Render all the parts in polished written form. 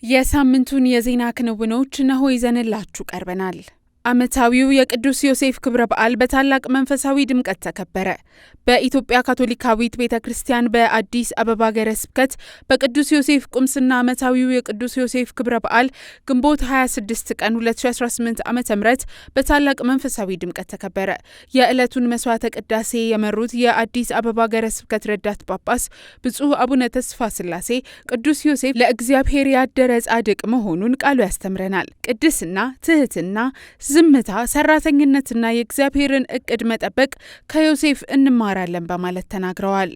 የሳምንቱን የዜና ክንውኖች እነሆ ይዘንላችሁ ቀርበናል። ዓመታዊው የቅዱስ ዮሴፍ ክብረ በዓል በታላቅ መንፈሳዊ ድምቀት ተከበረ። በኢትዮጵያ ካቶሊካዊት ቤተ ክርስቲያን በአዲስ አበባ ሀገረ ስብከት በቅዱስ ዮሴፍ ቁምስና ዓመታዊው የቅዱስ ዮሴፍ ክብረ በዓል ግንቦት 26 ቀን 2018 ዓ.ም በታላቅ መንፈሳዊ ድምቀት ተከበረ። የዕለቱን መስዋዕተ ቅዳሴ የመሩት የአዲስ አበባ ሀገረ ስብከት ረዳት ጳጳስ ብፁዕ አቡነ ተስፋ ስላሴ ቅዱስ ዮሴፍ ለእግዚአብሔር ያደረ ጻድቅ መሆኑን ቃሉ ያስተምረናል። ቅድስና፣ ትህትና፣ ዝምታ፣ ሰራተኝነትና የእግዚአብሔርን እቅድ መጠበቅ ከዮሴፍ እንማራለን በማለት ተናግረዋል።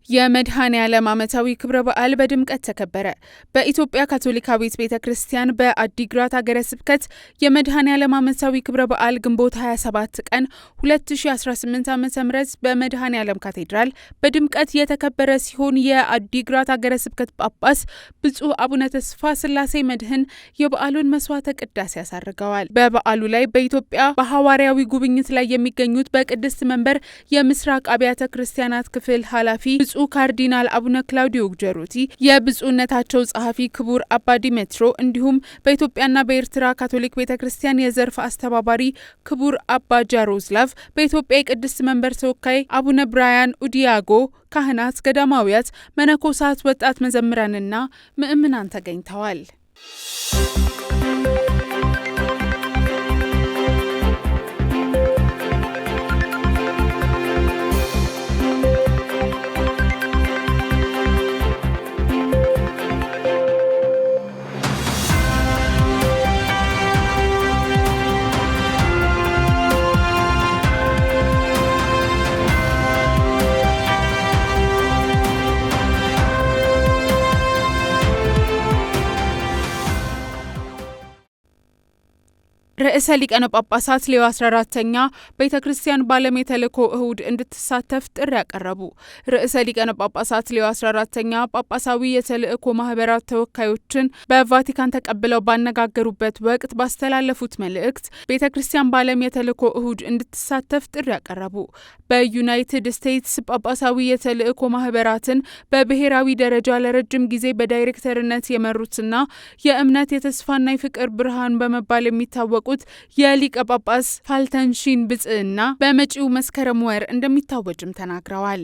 የመድኃኔ ዓለም ዓመታዊ ክብረ በዓል በድምቀት ተከበረ። በኢትዮጵያ ካቶሊካዊት ቤተ ክርስቲያን በአዲግራት ሀገረ ስብከት የመድኃኔ ዓለም ዓመታዊ ክብረ በዓል ግንቦት 27 ቀን 2018 ዓ.ም በመድኃኔ ዓለም ካቴድራል በድምቀት የተከበረ ሲሆን የአዲግራት ሀገረ ስብከት ጳጳስ ብፁዕ አቡነ ተስፋ ስላሴ መድህን የበዓሉን መስዋዕተ ቅዳሴ ያሳርገዋል። በበዓሉ ላይ በኢትዮጵያ በሐዋርያዊ ጉብኝት ላይ የሚገኙት በቅድስት መንበር የምስራቅ አብያተ ክርስቲያናት ክፍል ኃላፊ ካርዲናል አቡነ ክላውዲዮ ግጀሮቲ፣ የብፁዕነታቸው ጸሐፊ ክቡር አባ ዲሜትሮ እንዲሁም በኢትዮጵያና በኤርትራ ካቶሊክ ቤተክርስቲያን የዘርፍ አስተባባሪ ክቡር አባ ጃሮስላቭ፣ በኢትዮጵያ የቅድስት መንበር ተወካይ አቡነ ብራያን ኡዲያጎ፣ ካህናት፣ ገዳማውያት፣ መነኮሳት፣ ወጣት መዘምራንና ምእምናን ተገኝተዋል። ርዕሰ ሊቃነ ጳጳሳት ሌዮ 14ኛ ቤተ ክርስቲያን በዓለም የተልእኮ እሁድ እንድትሳተፍ ጥሪ ያቀረቡ። ርዕሰ ሊቃነ ጳጳሳት ሌዮ 14ኛ ጳጳሳዊ የተልእኮ ማህበራት ተወካዮችን በቫቲካን ተቀብለው ባነጋገሩበት ወቅት ባስተላለፉት መልእክት ቤተ ክርስቲያን በዓለም የተልእኮ እሁድ እንድትሳተፍ ጥሪ ያቀረቡ። በዩናይትድ ስቴትስ ጳጳሳዊ የተልእኮ ማህበራትን በብሔራዊ ደረጃ ለረጅም ጊዜ በዳይሬክተርነት የመሩትና የእምነት የተስፋና የፍቅር ብርሃን በመባል የሚታወቁ የሊቀ ጳጳስ ፋልተን ሺን ብጽዕና በመጪው መስከረም ወር እንደሚታወጅም ተናግረዋል።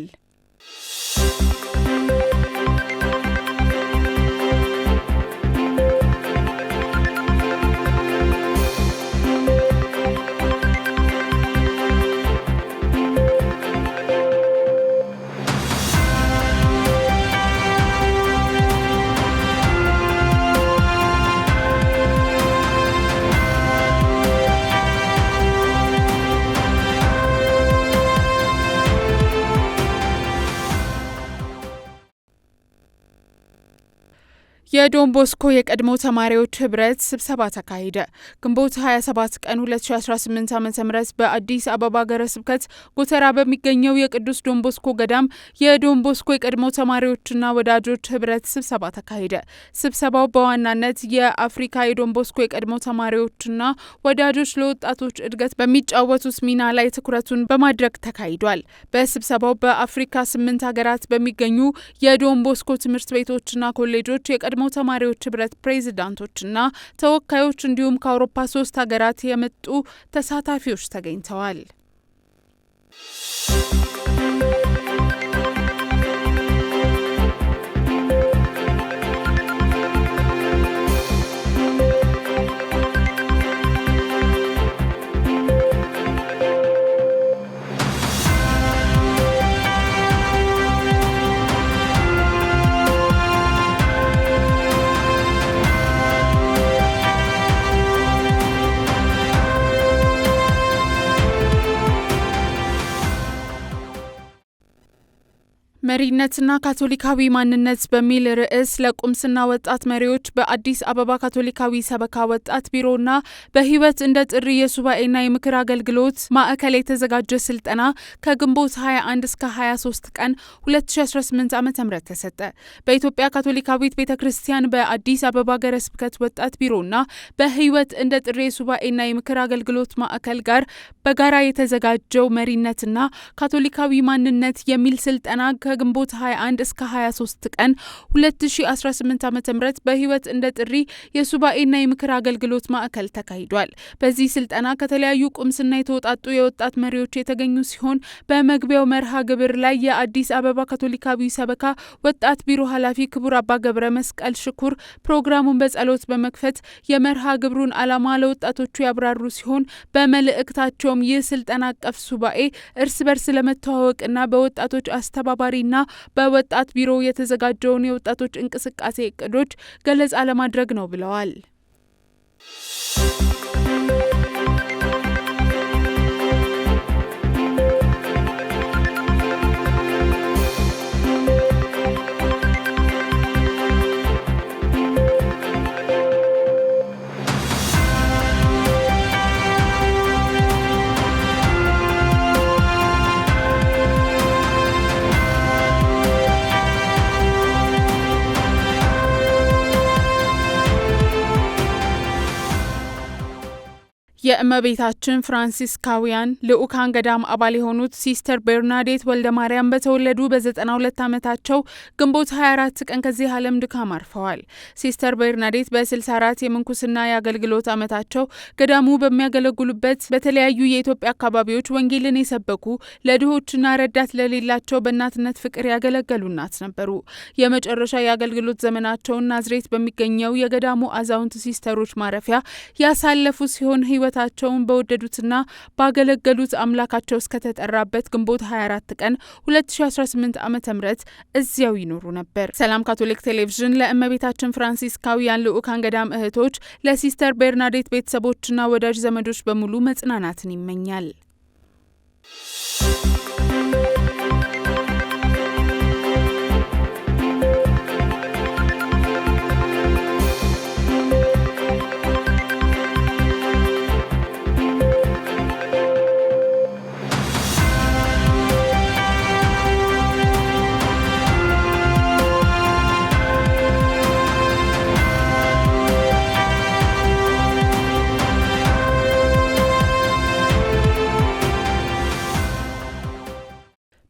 የዶን ቦስኮ የቀድሞ ተማሪዎች ህብረት ስብሰባ ተካሄደ። ግንቦት 27 ቀን 2018 ዓ.ም በአዲስ አበባ ሀገረ ስብከት ጎተራ በሚገኘው የቅዱስ ዶን ቦስኮ ገዳም የዶን ቦስኮ የቀድሞ ተማሪዎችና ወዳጆች ህብረት ስብሰባ ተካሄደ። ስብሰባው በዋናነት የአፍሪካ የዶን ቦስኮ የቀድሞ ተማሪዎችና ወዳጆች ለወጣቶች እድገት በሚጫወቱት ሚና ላይ ትኩረቱን በማድረግ ተካሂዷል። በስብሰባው በአፍሪካ 8 ሀገራት በሚገኙ የዶን ቦስኮ ትምህርት ቤቶችና ኮሌጆች የቀድሞ ተማሪዎች ህብረት ፕሬዝዳንቶችና ተወካዮች እንዲሁም ከአውሮፓ 3 ሀገራት የመጡ ተሳታፊዎች ተገኝተዋል። መሪነትና ካቶሊካዊ ማንነት በሚል ርዕስ ለቁምስና ወጣት መሪዎች በአዲስ አበባ ካቶሊካዊ ሰበካ ወጣት ቢሮና በህይወት እንደ ጥሪ የሱባኤና የምክር አገልግሎት ማዕከል የተዘጋጀ ስልጠና ከግንቦት 21 እስከ 23 ቀን 2018 ዓ.ም ተሰጠ። በኢትዮጵያ ካቶሊካዊት ቤተክርስቲያን በአዲስ አበባ ሀገረ ስብከት ወጣት ቢሮና በህይወት እንደ ጥሪ የሱባኤና የምክር አገልግሎት ማዕከል ጋር በጋራ የተዘጋጀው መሪነትና ካቶሊካዊ ማንነት የሚል ስልጠና ከግንቦት 21 እስከ 23 ቀን 2018 ዓ.ም በህይወት እንደ ጥሪ የሱባኤና የምክር አገልግሎት ማዕከል ተካሂዷል። በዚህ ስልጠና ከተለያዩ ቁምስና የተወጣጡ የወጣት መሪዎች የተገኙ ሲሆን በመግቢያው መርሃ ግብር ላይ የአዲስ አበባ ካቶሊካዊ ሰበካ ወጣት ቢሮ ኃላፊ ክቡር አባ ገብረ መስቀል ሽኩር ፕሮግራሙን በጸሎት በመክፈት የመርሃ ግብሩን ዓላማ ለወጣቶቹ ያብራሩ ሲሆን በመልእክታቸውም ይህ ስልጠና አቀፍ ሱባኤ እርስ በርስ ለመተዋወቅና በወጣቶች አስተባባሪና በወጣት ቢሮ የተዘጋጀውን የወጣቶች እንቅስቃሴ እቅዶች ገለጻ ለማድረግ ነው ብለዋል። የእመቤታችን ፍራንሲስካውያን ልዑካን ገዳም አባል የሆኑት ሲስተር ቤርናዴት ወልደ ማርያም በተወለዱ በ92 ዓመታቸው ግንቦት 24 ቀን ከዚህ ዓለም ድካም አርፈዋል። ሲስተር ቤርናዴት በ64 የምንኩስና የአገልግሎት ዓመታቸው ገዳሙ በሚያገለግሉበት በተለያዩ የኢትዮጵያ አካባቢዎች ወንጌልን የሰበኩ ለድሆችና ረዳት ለሌላቸው በእናትነት ፍቅር ያገለገሉ እናት ነበሩ። የመጨረሻ የአገልግሎት ዘመናቸውን ናዝሬት በሚገኘው የገዳሙ አዛውንት ሲስተሮች ማረፊያ ያሳለፉ ሲሆን ታቸውን በወደዱትና ባገለገሉት አምላካቸው እስከተጠራበት ግንቦት 24 ቀን 2018 ዓ.ም እዚያው ይኖሩ ነበር። ሰላም ካቶሊክ ቴሌቪዥን ለእመቤታችን ፍራንሲስካውያን ልዑካን ገዳም እህቶች፣ ለሲስተር ቤርናዴት ቤተሰቦችና ወዳጅ ዘመዶች በሙሉ መጽናናትን ይመኛል።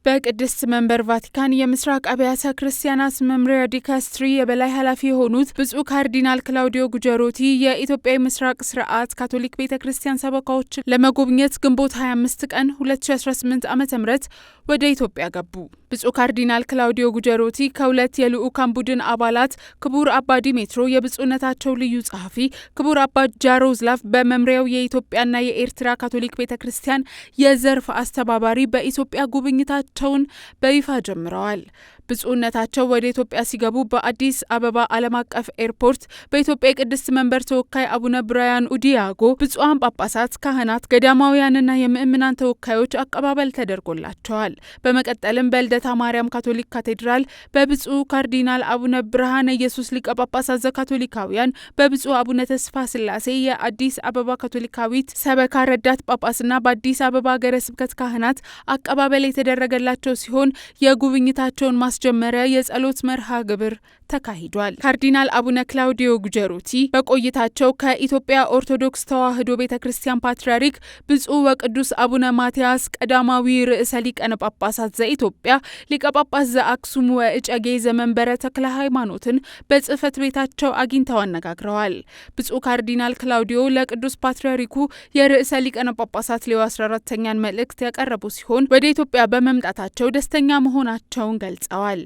በቅድስት መንበር ቫቲካን የምስራቅ አብያተ ክርስቲያናት መምሪያ ዲካስትሪ የበላይ ኃላፊ የሆኑት ብፁዕ ካርዲናል ክላውዲዮ ጉጀሮቲ የኢትዮጵያ የምስራቅ ስርዓት ካቶሊክ ቤተ ክርስቲያን ሰበካዎችን ለመጎብኘት ግንቦት 25 ቀን 2018 ዓ.ም ወደ ኢትዮጵያ ገቡ። ብፁዕ ካርዲናል ክላውዲዮ ጉጀሮቲ ከሁለት የልዑካን ቡድን አባላት ክቡር አባ ዲሜትሮ የብፁዕነታቸው ልዩ ጸሐፊ፣ ክቡር አባ ጃሮዝላፍ በመምሪያው የኢትዮጵያና የኤርትራ ካቶሊክ ቤተ ክርስቲያን የዘርፍ አስተባባሪ በኢትዮጵያ ጉብኝታቸውን በይፋ ጀምረዋል። ብፁዕነታቸው ወደ ኢትዮጵያ ሲገቡ በአዲስ አበባ ዓለም አቀፍ ኤርፖርት በኢትዮጵያ የቅድስት መንበር ተወካይ አቡነ ብራያን ኡዲያጎ፣ ብፁዓን ጳጳሳት፣ ካህናት፣ ገዳማውያንና የምእምናን ተወካዮች አቀባበል ተደርጎላቸዋል። በመቀጠልም በልደታ ማርያም ካቶሊክ ካቴድራል በብፁዕ ካርዲናል አቡነ ብርሃነ ኢየሱስ ሊቀ ጳጳሳት ዘካቶሊካውያን፣ በብፁዕ አቡነ ተስፋ ስላሴ የአዲስ አበባ ካቶሊካዊት ሰበካ ረዳት ጳጳስና በአዲስ አበባ ሀገረ ስብከት ካህናት አቀባበል የተደረገላቸው ሲሆን የጉብኝታቸውን ማስጀመሪያ የጸሎት መርሃ ግብር ተካሂዷል። ካርዲናል አቡነ ክላውዲዮ ጉጀሮቲ በቆይታቸው ከኢትዮጵያ ኦርቶዶክስ ተዋሕዶ ቤተክርስቲያን ፓትርያርክ ብፁዕ ወቅዱስ አቡነ ማትያስ ቀዳማዊ ርዕሰ ሊቃነ ጳጳሳት ዘኢትዮጵያ ሊቀ ጳጳስ ዘአክሱም ወእጨጌ ዘመንበረ ተክለ ሃይማኖትን በጽሕፈት ቤታቸው አግኝተው አነጋግረዋል። ብፁዕ ካርዲናል ክላውዲዮ ለቅዱስ ፓትርያርኩ የርዕሰ ሊቃነ ጳጳሳት ሌዮ 14ኛን መልእክት ያቀረቡ ሲሆን ወደ ኢትዮጵያ በመምጣታቸው ደስተኛ መሆናቸውን ገልጸዋል።